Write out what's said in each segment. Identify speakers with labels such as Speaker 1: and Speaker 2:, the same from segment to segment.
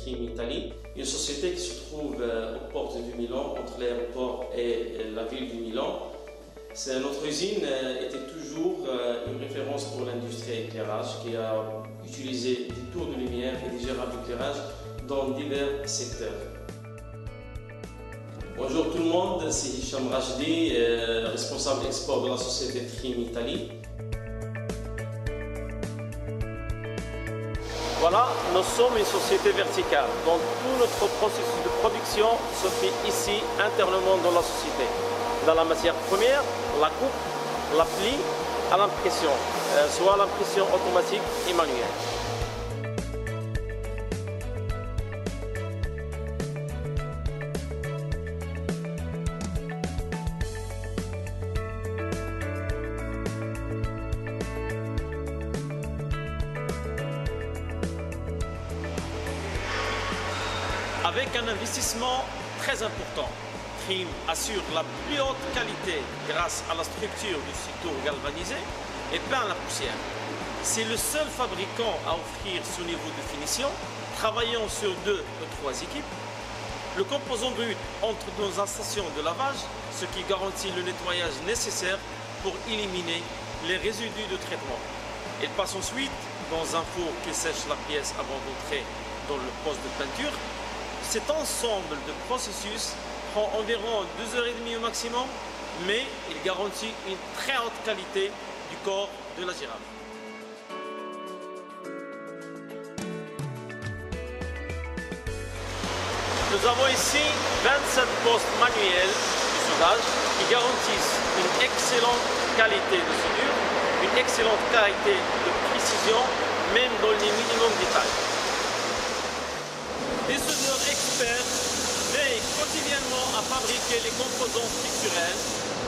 Speaker 1: Trim Italie, une société qui se trouve aux portes du Milan, entre l'aéroport et la ville du Milan. Notre usine était toujours une référence pour l'industrie éclairage qui a utilisé des tours de lumière et des gérables d'éclairage dans divers secteurs. Bonjour tout le monde, c'est Hicham Rachdi, responsable export de la société Trim Italie. Voilà, nous sommes une société verticale, donc tout notre processus de production se fait ici, internement dans la société. Dans la matière première, la coupe, la plie, à l'impression, soit l'impression automatique et manuelle. Avec un investissement très important, Trim assure la plus haute qualité grâce à la structure du six-tours galvanisé et peint la poussière. C'est le seul fabricant à offrir ce niveau de finition, travaillant sur 2 ou 3 équipes. Le composant brut entre dans la station de lavage, ce qui garantit le nettoyage nécessaire pour éliminer les résidus de traitement. Il passe ensuite dans un four qui sèche la pièce avant d'entrer dans le poste de peinture. Cet ensemble de processus prend environ 2h30 au maximum, mais il garantit une très haute qualité du corps de la girafe. Nous avons ici 27 postes manuels de soudage qui garantissent une excellente qualité de soudure, une excellente qualité de précision, même dans les minimums détails. Des soudeurs experts veillent quotidiennement à fabriquer les composants structurels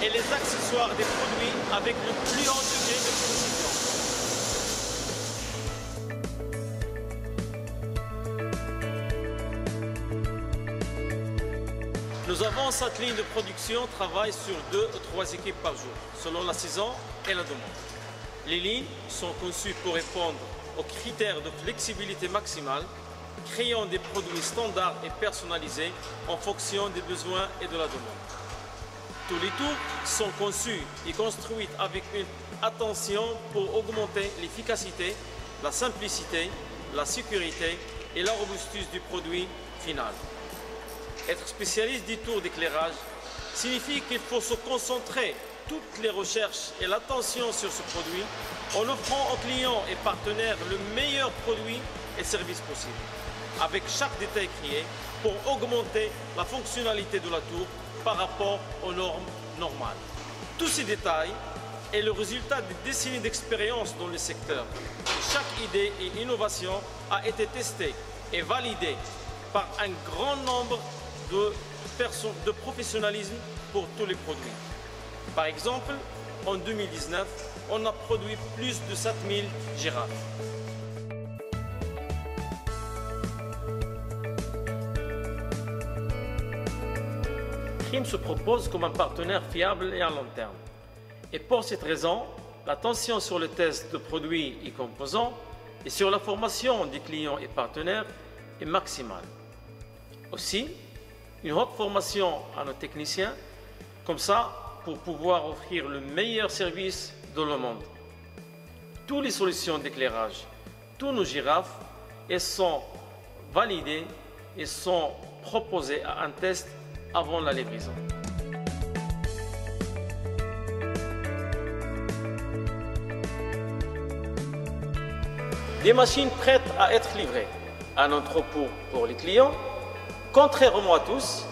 Speaker 1: et les accessoires des produits avec le plus haut degré de précision. Nous avons cette ligne de production travaille sur 2 ou 3 équipes par jour, selon la saison et la demande. Les lignes sont conçues pour répondre aux critères de flexibilité maximale, créant des produits standards et personnalisés en fonction des besoins et de la demande. Tous les tours sont conçus et construits avec une attention pour augmenter l'efficacité, la simplicité, la sécurité et la robustesse du produit final. Être spécialiste des tours d'éclairage signifie qu'il faut se concentrer toutes les recherches et l'attention sur ce produit en offrant aux clients et partenaires le meilleur produit et service possible, avec chaque détail créé pour augmenter la fonctionnalité de la tour par rapport aux normes normales. Tous ces détails est le résultat des décennies d'expérience dans le secteur. Chaque idée et innovation a été testée et validée par un grand nombre de professionnalisme pour tous les produits. Par exemple, en 2019, on a produit plus de 7000 girafes. Trim se propose comme un partenaire fiable et à long terme. Et pour cette raison, l'attention sur le test de produits et composants et sur la formation des clients et partenaires est maximale. Aussi, une haute formation à nos techniciens, comme ça, pour pouvoir offrir le meilleur service dans le monde. Toutes les solutions d'éclairage, tous nos girafes, elles sont validées et sont proposées à un test avant la livraison. Des machines prêtes à être livrées, un entrepôt pour les clients. Contrairement à tous,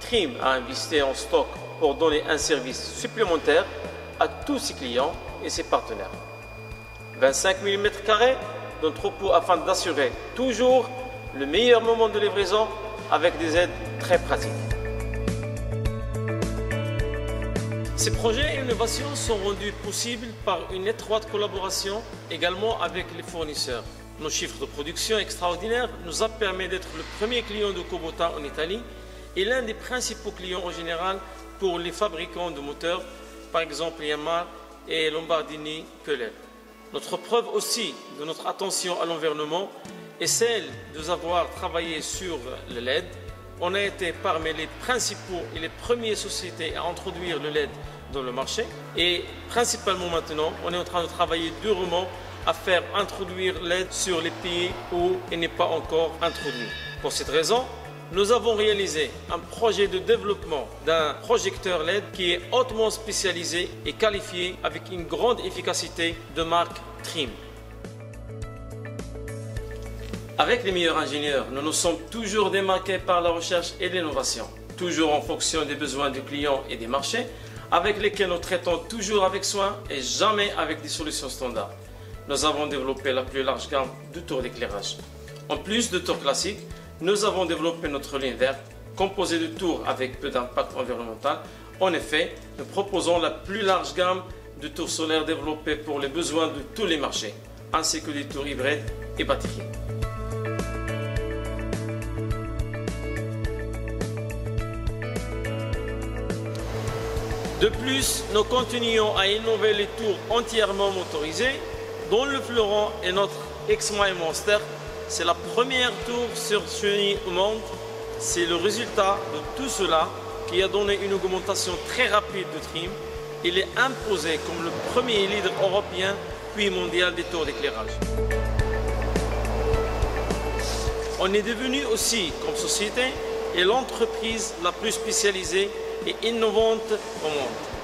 Speaker 1: Trim a investi en stock pour donner un service supplémentaire à tous ses clients et ses partenaires. 25 000 m² d'entrepôt afin d'assurer toujours le meilleur moment de livraison avec des aides très pratiques. Ces projets et innovations sont rendus possibles par une étroite collaboration également avec les fournisseurs. Nos chiffres de production extraordinaires nous a permis d'être le premier client de Kubota en Italie et l'un des principaux clients en général pour les fabricants de moteurs, par exemple Yamaha et Lombardini Köhler. Notre preuve aussi de notre attention à l'environnement est celle de avoir travaillé sur le LED. On a été parmi les principaux et les premières sociétés à introduire le LED dans le marché. Et principalement maintenant, on est en train de travailler durement à faire introduire LED sur les pays où il n'est pas encore introduit. Pour cette raison, nous avons réalisé un projet de développement d'un projecteur LED qui est hautement spécialisé et qualifié avec une grande efficacité de marque Trim. Avec les meilleurs ingénieurs, nous nous sommes toujours démarqués par la recherche et l'innovation, toujours en fonction des besoins du client et des marchés, avec lesquels nous traitons toujours avec soin et jamais avec des solutions standards. Nous avons développé la plus large gamme de tours d'éclairage. En plus de tours classiques, nous avons développé notre ligne verte, composée de tours avec peu d'impact environnemental. En effet, nous proposons la plus large gamme de tours solaires développées pour les besoins de tous les marchés, ainsi que des tours hybrides et batteries. De plus, nous continuons à innover les tours entièrement motorisés, dont le fleuron est notre X-Mile Monster. C'est la première tour sur chenille au monde. C'est le résultat de tout cela qui a donné une augmentation très rapide de Trim. Il est imposé comme le premier leader européen puis mondial des tours d'éclairage. On est devenu aussi, comme société, l'entreprise la plus spécialisée et innovante au monde.